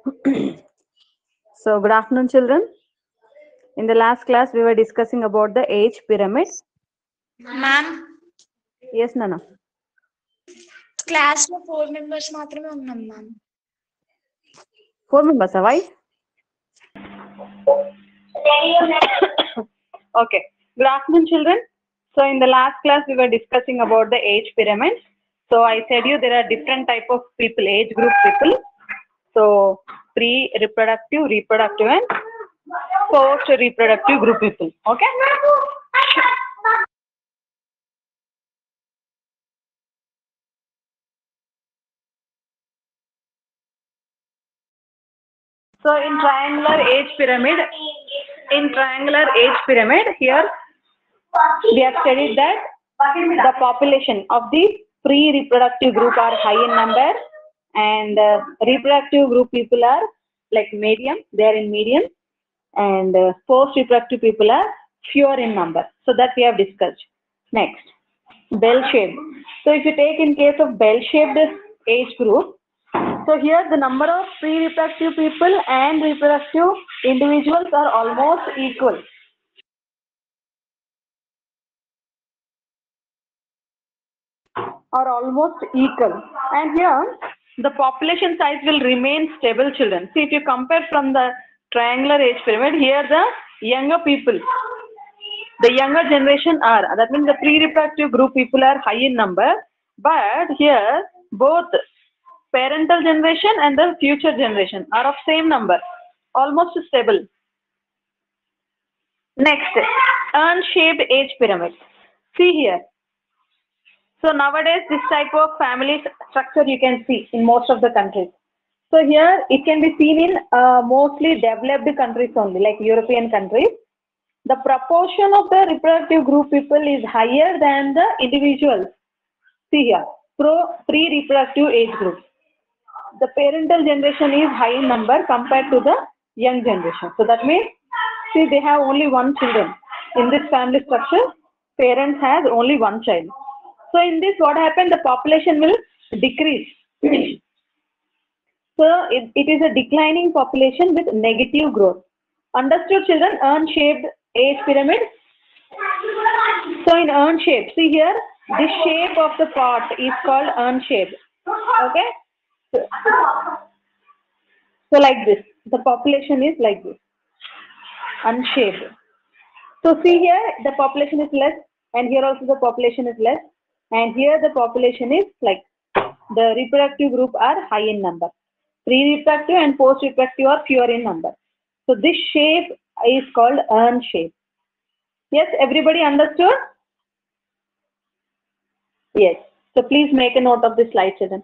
So, good afternoon, children. In the last class, we were discussing about the age pyramid. Ma'am Yes, Nana. Class లో 4 members మాత్రమే ఉన్నాం ma'am. 4 members, why? Okay. Good afternoon, children. So, in the last class, we were discussing about the age pyramid. So, I said you there are different type of people, age group people. So, pre-reproductive, reproductive, and post-reproductive group people. Okay. So in triangular age pyramid, here we have studied that the population of the pre-reproductive group are high in number, and reproductive group people are like medium, they are in medium, and post-reproductive people are fewer in number. So that we have discussed. Next, bell shape. So if you take in case of bell shaped age group, so here the number of pre-reproductive people and reproductive individuals are almost equal. And here the population size will remain stable, children. See, if you compare from the triangular age pyramid, here the younger people, the younger generation are, that means the pre-reproductive group people are high in number, but here both parental generation and the future generation are of same number, almost stable. Next, urn-shaped age pyramid. See here. So nowadays, this type of family structure you can see in most of the countries. So here it can be seen in mostly developed countries only, like European countries. The proportion of the reproductive group people is higher than the individuals. See here, pre-reproductive age group. The parental generation is high in number compared to the young generation. So that means, see, they have only one children. In this family structure, parents has only one child. So in this, what happened? The population will decrease. So it is a declining population with negative growth. Understood, children? Urn-shaped age pyramid. So in urn shape, see here, this shape of the pot is called urn shape. Okay? So like this, the population is like this, unshaped. So see here, the population is less, and here also the population is less, and here the population is like the reproductive group are high in number. Pre-reproductive and post-reproductive are fewer in number. So this shape is called urn shape. Yes, everybody understood? Yes. So please make a note of this slide, children.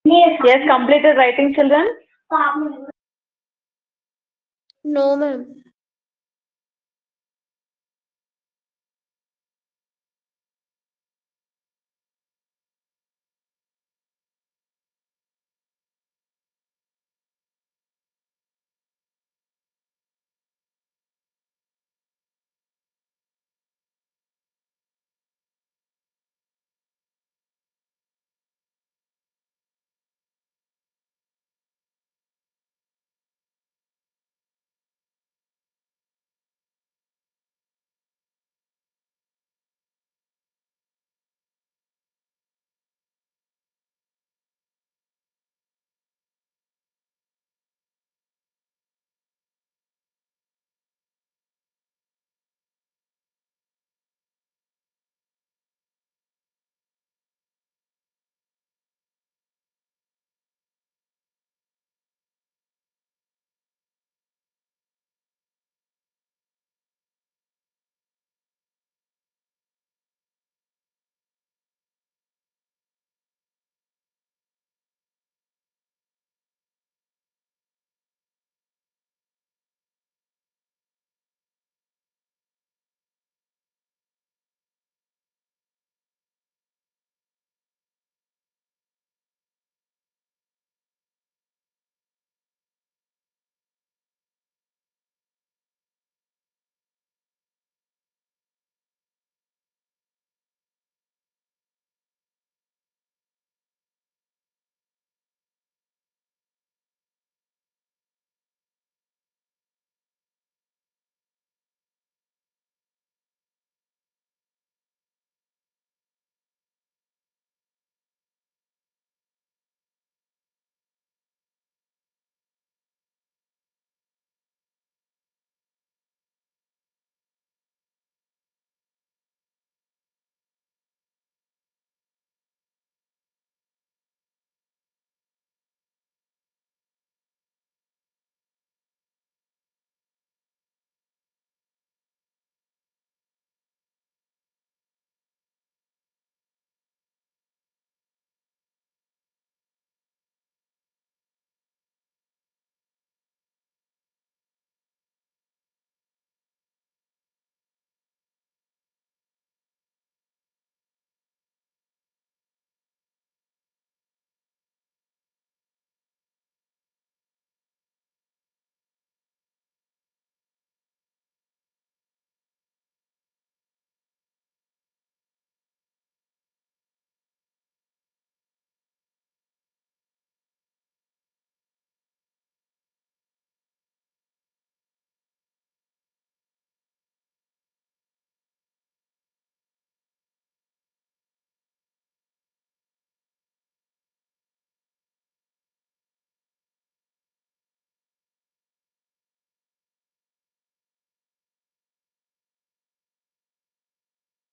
Yes, completed writing, children. No, ma'am.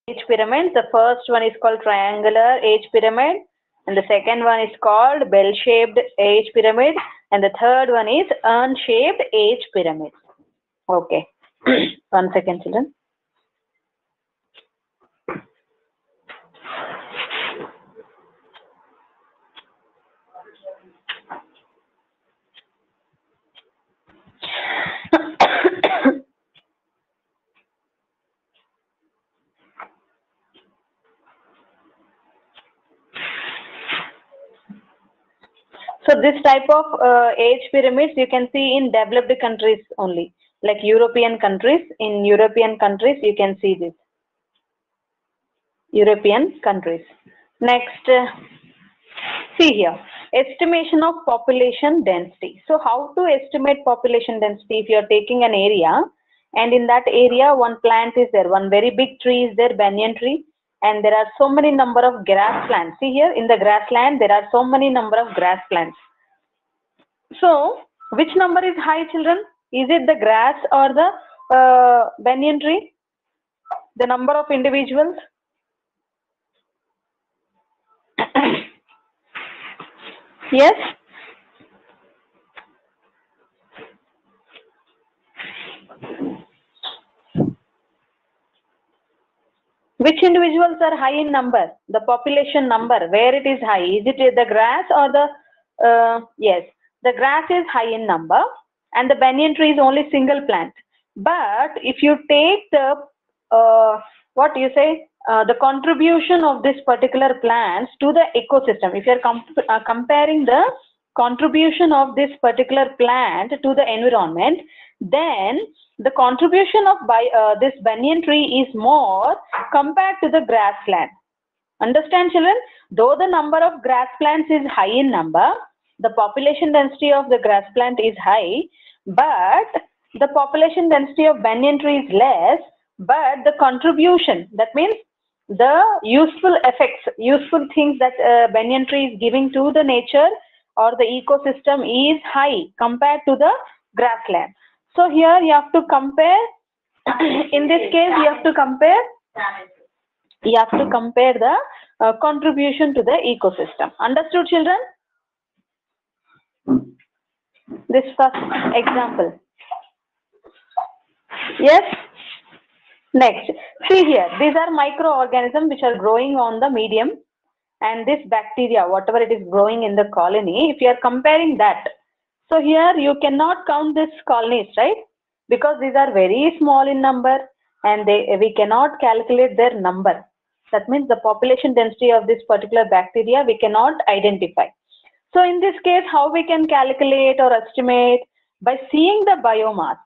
Age pyramid. The first one is called triangular age pyramid, and the second one is called bell-shaped age pyramid, and the third one is urn-shaped age pyramid. Okay. 1 second, children. So this type of age pyramids you can see in developed countries only, like European countries. In European countries, you can see this. European countries. Next, see here, estimation of population density. So how to estimate population density? If you are taking an area and in that area one plant is there, one very big tree is there, banyan tree, and there are so many number of grasslands. See here, in the grassland there are so many number of grasslands. So, which number is high, children? Is it the grass or the banyan tree? The number of individuals? Yes? Which individuals are high in number? The population number, where it is high? Is it the grass or the Yes, the grass is high in number and the banyan tree is only single plant. But if you take the, what do you say, the contribution of this particular plants to the ecosystem, if you are comparing the contribution of this particular plant to the environment, then the contribution of this banyan tree is more compared to the grassland. Understand, children? Though the number of grass plants is high in number, the population density of the grass plant is high, but the population density of banyan tree is less, but the contribution, that means the useful effects, useful things that banyan tree is giving to the nature or the ecosystem is high compared to the grassland. So here you have to compare, in this case you have to compare the contribution to the ecosystem. Understood, children? This first example. Yes? Next. See here, these are microorganisms which are growing on the medium, and this bacteria, whatever it is growing in the colony, if you are comparing that, so here you cannot count these colonies, right? Because these are very small in number and we cannot calculate their number. That means the population density of this particular bacteria we cannot identify. So in this case, how we can calculate or estimate? By seeing the biomass.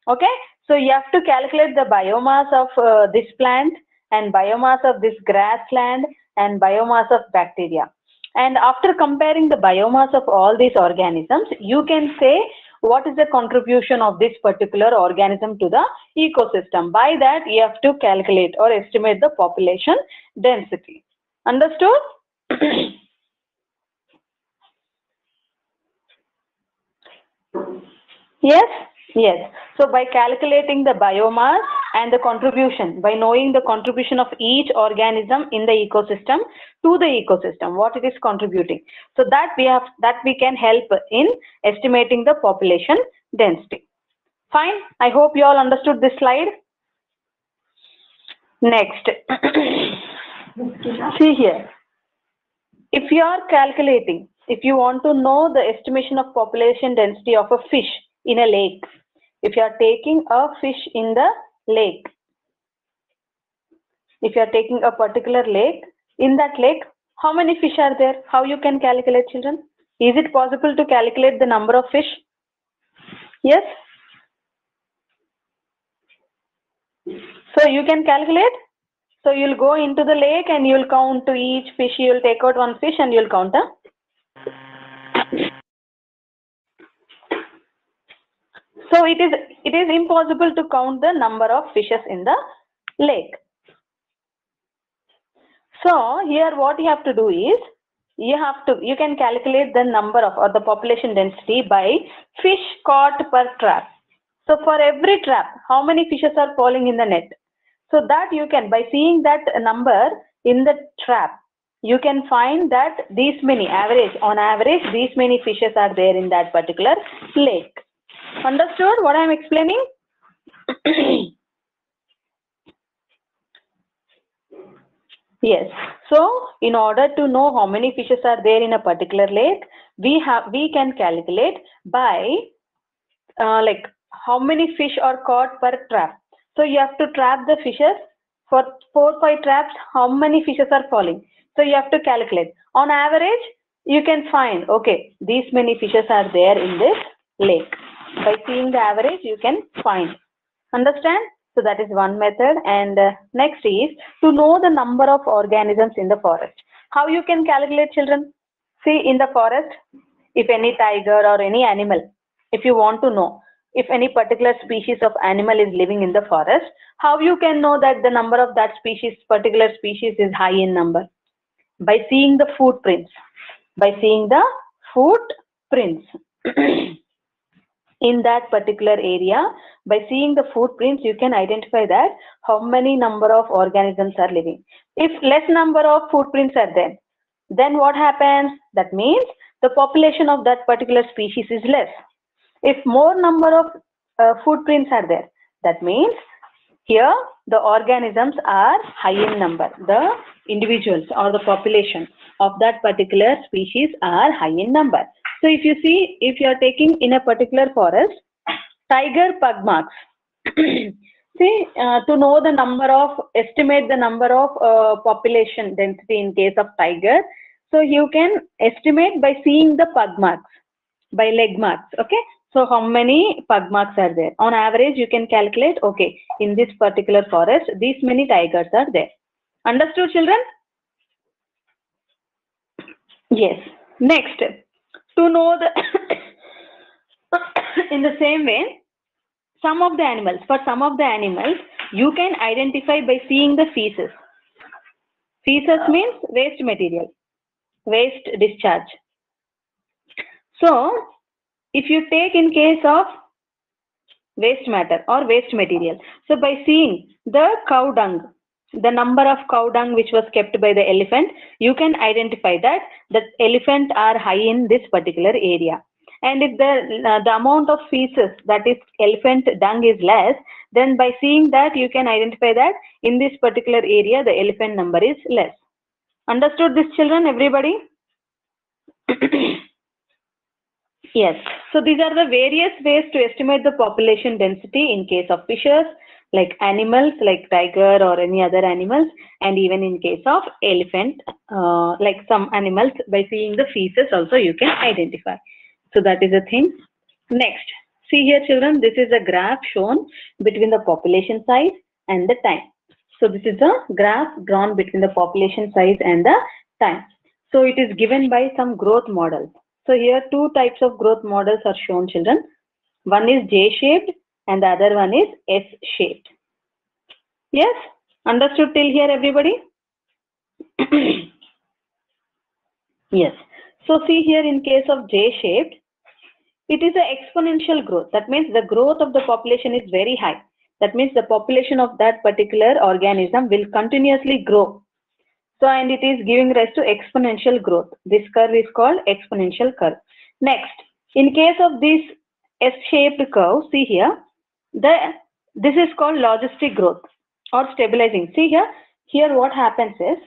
Okay, so you have to calculate the biomass of this plant and biomass of this grassland and biomass of bacteria. And after comparing the biomass of all these organisms, you can say what is the contribution of this particular organism to the ecosystem. By that, you have to calculate or estimate the population density. Understood? Yes, yes. So by calculating the biomass and the contribution, by knowing the contribution of each organism in the ecosystem to the ecosystem, what it is contributing. So that we can help in estimating the population density. Fine. I hope you all understood this slide. Next. See here. If you are calculating, if you want to know the estimation of population density of a fish in a lake, if you are taking a fish in the lake, if you are taking a particular lake, in that lake, how many fish are there? How you can calculate, children? Is it possible to calculate the number of fish? Yes? So you can calculate? So you'll go into the lake and you'll count to each fish, you'll take out one fish and you'll count. So it is impossible to count the number of fishes in the lake. So here what you have to do is you can calculate the number of or the population density by fish caught per trap. So for every trap, how many fishes are falling in the net? So that you can, by seeing that number in the trap, you can find that these many on average these many fishes are there in that particular lake. Understood what I am explaining? Yes. So in order to know how many fishes are there in a particular lake, we can calculate by like how many fish are caught per trap. So you have to trap the fishes for 4-5 traps. How many fishes are falling? So you have to calculate. On average, you can find, okay, these many fishes are there in this lake. By seeing the average, you can find. Understand? So that is one method. And next is to know the number of organisms in the forest. How you can calculate, children? See, in the forest, if any tiger or any animal, if you want to know if any particular species of animal is living in the forest, how you can know that the number of that particular species is high in number? By seeing the footprints. By seeing the footprints. In that particular area, by seeing the footprints, you can identify that how many number of organisms are living. If less number of footprints are there, then what happens? That means the population of that particular species is less. If more number of footprints are there, that means here the organisms are high in number. The individuals or the population of that particular species are high in number. So if you see, if you are taking in a particular forest, tiger pug marks. See, to know the number of, estimate the number of population density in case of tiger. So you can estimate by seeing the pug marks, by leg marks. Okay. So how many pug marks are there? On average, you can calculate, okay, in this particular forest, these many tigers are there. Understood, children? Yes. Next, to know the, in the same way, some of the animals, for some of the animals, you can identify by seeing the feces. Feces means waste material, waste discharge. So, if you take in case of waste matter or waste material, so by seeing the cow dung, the number of cow dung which was kept by the elephant, you can identify that the elephant are high in this particular area. And if the amount of feces, that is elephant dung, is less, then by seeing that you can identify that in this particular area the elephant number is less. Understood this, children, everybody? Yes. So these are the various ways to estimate the population density in case of fishes, like animals, like tiger or any other animals, and even in case of elephant, like some animals, by seeing the feces also you can identify. So that is the thing. Next, see here, children, this is a graph shown between the population size and the time. So this is a graph drawn between the population size and the time. So it is given by some growth models. So here two types of growth models are shown, children. One is J-shaped and the other one is S-shaped. Yes? Understood till here, everybody? Yes. So see here, in case of J-shaped, it is an exponential growth. That means the growth of the population is very high. That means the population of that particular organism will continuously grow. So, and it is giving rise to exponential growth. This curve is called exponential curve. Next, in case of this S-shaped curve, see here, this is called logistic growth or stabilizing. See here what happens is,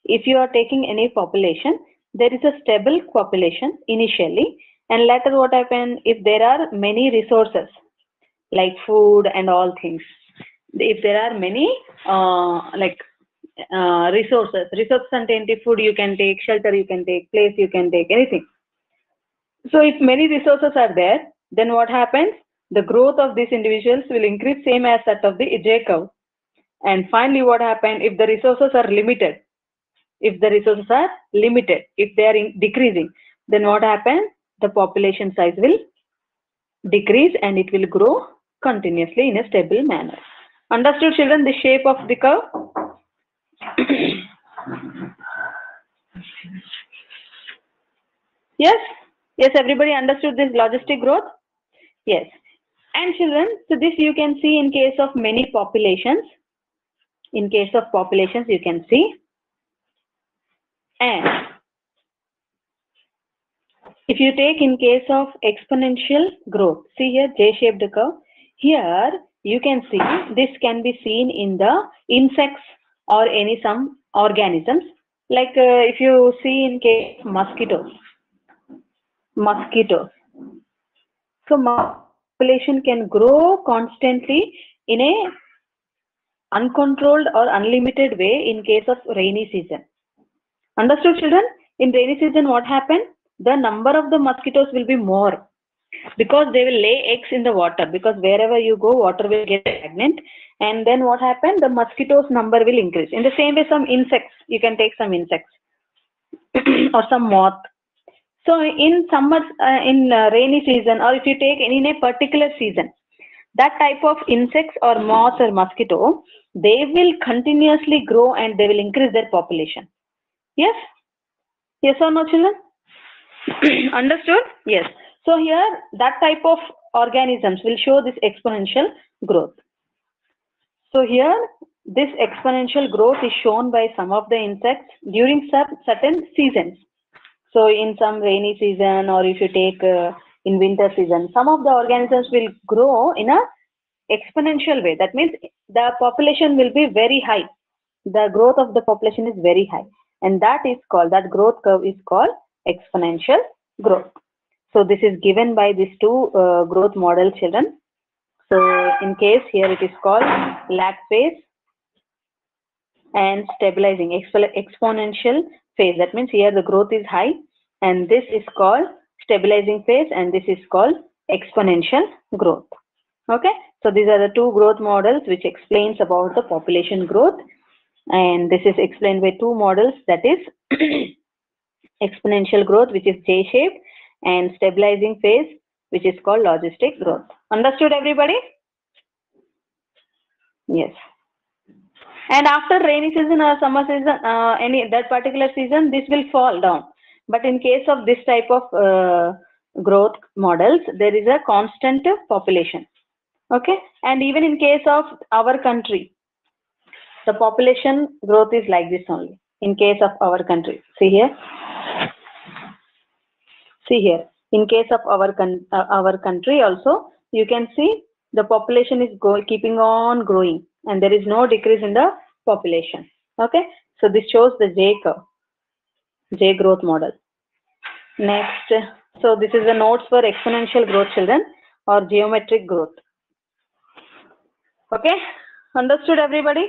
if you are taking any population, there is a stable population initially, and later what happens, if there are many resources like food and all things, if there are many resources and food you can take, shelter you can take, place you can take, anything. So if many resources are there, then what happens? The growth of these individuals will increase same as that of the J curve. And finally what happens, if the resources are limited, if they are decreasing, then what happens? The population size will decrease and it will grow continuously in a stable manner. Understood, children, the shape of the curve? Yes? Yes, everybody understood this logistic growth? Yes. And children, so this you can see in case of many populations. In case of populations, you can see. And if you take in case of exponential growth, see here J-shaped curve. Here you can see this can be seen in the insects or any some organisms. Like if you see in case of mosquitoes. So population can grow constantly in a uncontrolled or unlimited way in case of rainy season. Understood, children? In rainy season, what happens? The number of the mosquitoes will be more because they will lay eggs in the water, because wherever you go, water will get stagnant. And then what happens? The mosquitoes number will increase. In the same way, some insects, you can take some insects or some moth. So in summer, in rainy season, or if you take in a particular season, that type of insects or moths or mosquito, they will continuously grow and they will increase their population. Yes? Yes or no, children? Understood? Yes. So here, that type of organisms will show this exponential growth. So here, this exponential growth is shown by some of the insects during certain seasons. So in some rainy season, or if you take in winter season, some of the organisms will grow in a exponential way. That means the population will be very high. The growth of the population is very high. And that is called, that growth curve is called exponential growth. So this is given by these two growth model children. So in case here it is called lag phase and stabilizing exponential phase. That means here the growth is high, and this is called stabilizing phase, and this is called exponential growth. Okay, so these are the two growth models which explains about the population growth, and this is explained by two models, that is exponential growth, which is J-shaped, and stabilizing phase, which is called logistic growth. Understood, everybody? Yes. And after rainy season or summer season, any that particular season, this will fall down. But in case of this type of growth models, there is a constant population. Okay, and even in case of our country, the population growth is like this only. In case of our country, see here. In case of our country also, you can see the population is keeping on growing, and there is no decrease in the population. Okay, so this shows the J curve, J growth model. Next, so this is the notes for exponential growth, children, or geometric growth. Okay, understood, everybody?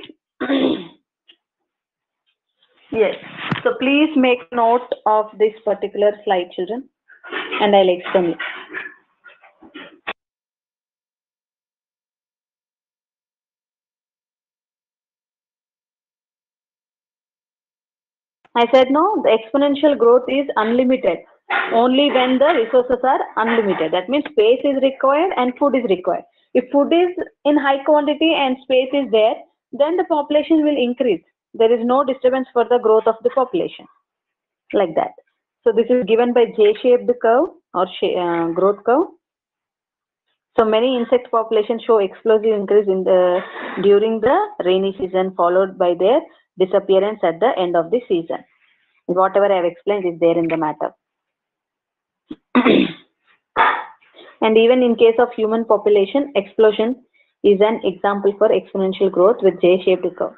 Yes. So please make note of this particular slide, children, and I'll explain it. I said no, the exponential growth is unlimited only when the resources are unlimited. That means space is required and food is required. If food is in high quantity and space is there, then the population will increase. There is no disturbance for the growth of the population, like that. So this is given by J-shaped curve or growth curve. So many insect populations show explosive increase during the rainy season, followed by their disappearance at the end of the season. Whatever I have explained is there in the matter. And even in case of human population, explosion is an example for exponential growth with J-shaped curve.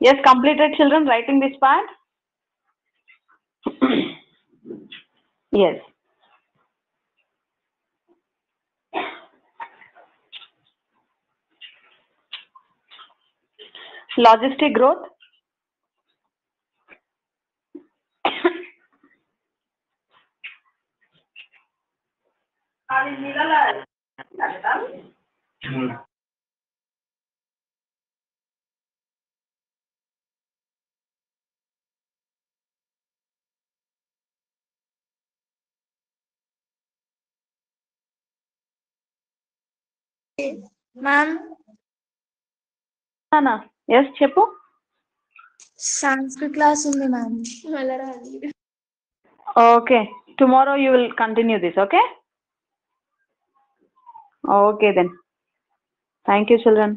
Yes, completed children writing this part? Yes. Logistic growth? Ma'am, Nana, yes, చెప్పు. Sanskrit class ఉంది ma'am. మళ్ళా రాదు. Okay. Tomorrow you will continue this, okay? Okay then. Thank you, children.